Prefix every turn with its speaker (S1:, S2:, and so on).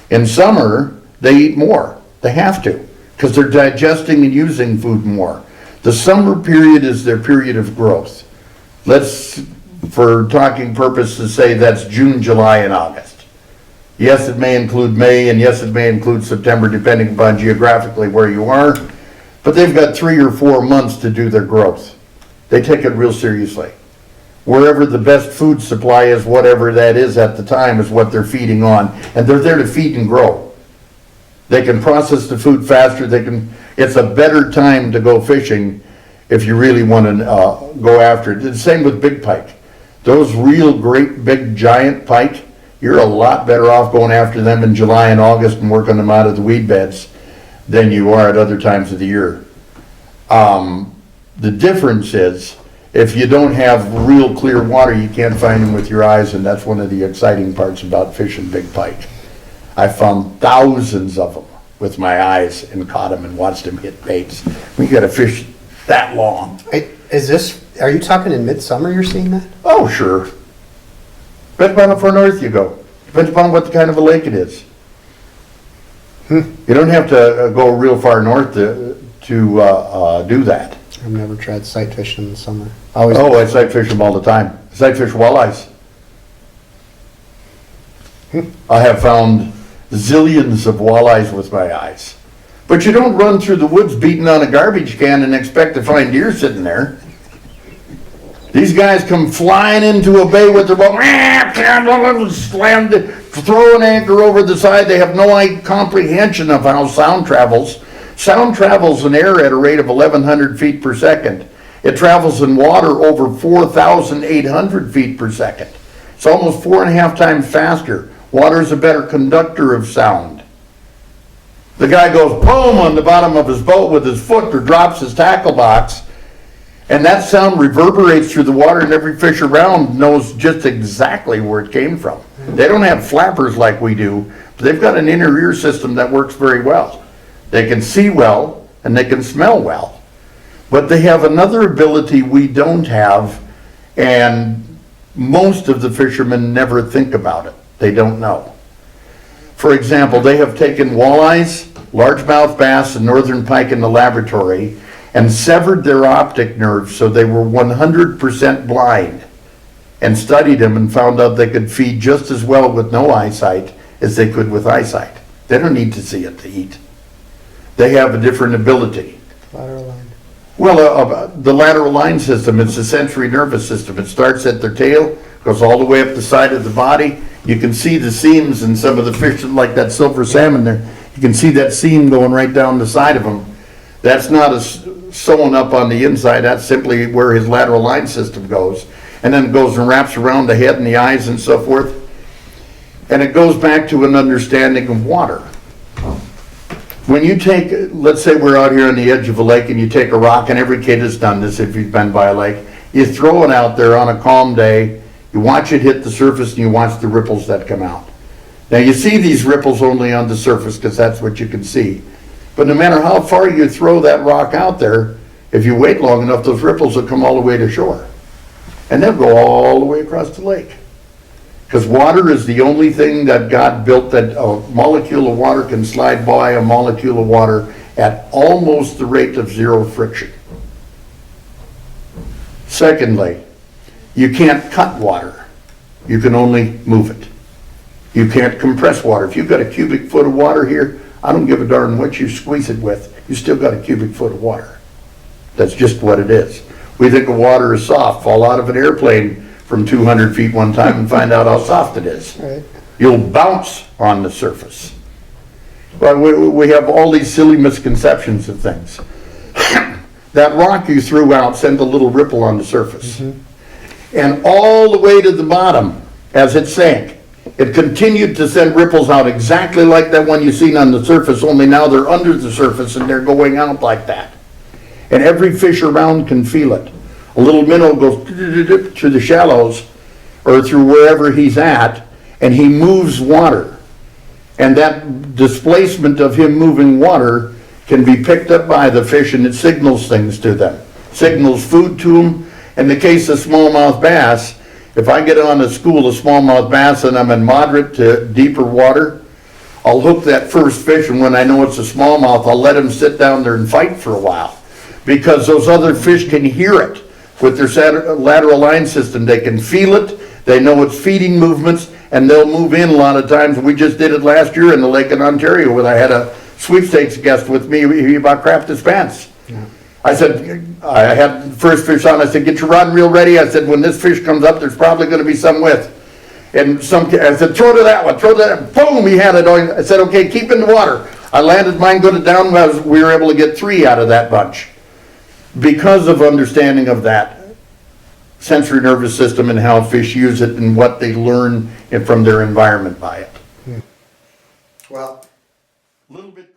S1: In summer, they eat more. They have to, because they're digesting and using food more. The summer period is their period of growth. Let's, for talking purposes, say that's June, July, and August. Yes, it may include May, and yes, it may include September, depending upon geographically where you are, but they've got 3 or 4 months to do their growth. They take it real seriously. Wherever the best food supply is, whatever that is at the time, is what they're feeding on, and they're there to feed and grow. They can process the food faster. It's a better time to go fishing if you really want to go after it. The same with big pike. Those real great big giant pike, you're a lot better off going after them in July and August and working them out of the weed beds than you are at other times of the year. The difference is, if you don't have real clear water, you can't find them with your eyes, and that's one of the exciting parts about fishing big pike. I found thousands of them with my eyes and caught them and watched them hit baits. We got to fish that long.
S2: Are you talking in midsummer you're seeing that?
S1: Oh, sure. Depends upon how far north you go. Depends upon what kind of a lake it is. You don't have to go real far north to do that.
S2: I've never tried sight fishing in the summer.
S1: I sight fish them all the time. Sight fish walleyes. I have found zillions of walleyes with my eyes. But you don't run through the woods beating on a garbage can and expect to find deer sitting there. These guys come flying into a bay with their boat, slammed, throw an anchor over the side. They have no comprehension of how sound travels. Sound travels in air at a rate of 1,100 feet per second. It travels in water over 4,800 feet per second. It's almost 4.5 times faster. Water is a better conductor of sound. The guy goes boom on the bottom of his boat with his foot or drops his tackle box, and that sound reverberates through the water, and every fish around knows just exactly where it came from. They don't have flappers like we do, but they've got an inner ear system that works very well. They can see well, and they can smell well. But they have another ability we don't have, and most of the fishermen never think about it. They don't know. For example, they have taken walleyes, largemouth bass, and northern pike in the laboratory and severed their optic nerves so they were 100% blind, and studied them and found out they could feed just as well with no eyesight as they could with eyesight. They don't need to see it to eat. They have a different ability.
S2: Lateral line.
S1: Well, the lateral line system, it's a sensory nervous system. It starts at their tail, goes all the way up the side of the body. You can see the seams in some of the fish, like that silver salmon there. You can see that seam going right down the side of them. That's not sewn up on the inside. That's simply where his lateral line system goes. And then it goes and wraps around the head and the eyes and so forth. And it goes back to an understanding of water. When you take, let's say we're out here on the edge of a lake and you take a rock, and every kid has done this if you've been by a lake, you throw it out there on a calm day, you watch it hit the surface and you watch the ripples that come out. Now you see these ripples only on the surface because that's what you can see. But no matter how far you throw that rock out there, if you wait long enough, those ripples will come all the way to shore. And they'll go all the way across the lake. Because water is the only thing that God built that a molecule of water can slide by a molecule of water at almost the rate of zero friction. Secondly, you can't cut water. You can only move it. You can't compress water. If you've got a cubic foot of water here, I don't give a darn what you squeeze it with. You still got a cubic foot of water. That's just what it is. We think of water as soft. Fall out of an airplane from 200 feet one time and find out how soft it is.
S2: Right.
S1: You'll bounce on the surface. But we have all these silly misconceptions of things. That rock you threw out sent a little ripple on the surface. And all the way to the bottom, as it sank, it continued to send ripples out exactly like that one you seen on the surface, only now they're under the surface and they're going out like that. And every fish around can feel it. A little minnow goes to the shallows or through wherever he's at, and he moves water. And that displacement of him moving water can be picked up by the fish, and it signals things to them. Signals food to them. In the case of smallmouth bass, if I get on a school of smallmouth bass and I'm in moderate to deeper water, I'll hook that first fish, and when I know it's a smallmouth, I'll let him sit down there and fight for a while. Because those other fish can hear it with their lateral line system. They can feel it, they know its feeding movements, and they'll move in a lot of times. We just did it last year in the lake in Ontario where I had a sweepstakes guest with me, he about crapped his pants.
S2: Yeah.
S1: I said, I had the first fish on, I said, get your rod and reel ready. I said, when this fish comes up, there's probably gonna be some with. And I said, throw to that one, throw to that, boom, he had it. I said, okay, keep in the water. I landed mine, got it down, we were able to get 3 out of that bunch. Because of understanding of that sensory nervous system and how fish use it and what they learn from their environment by it.
S2: Well,
S1: Little bit.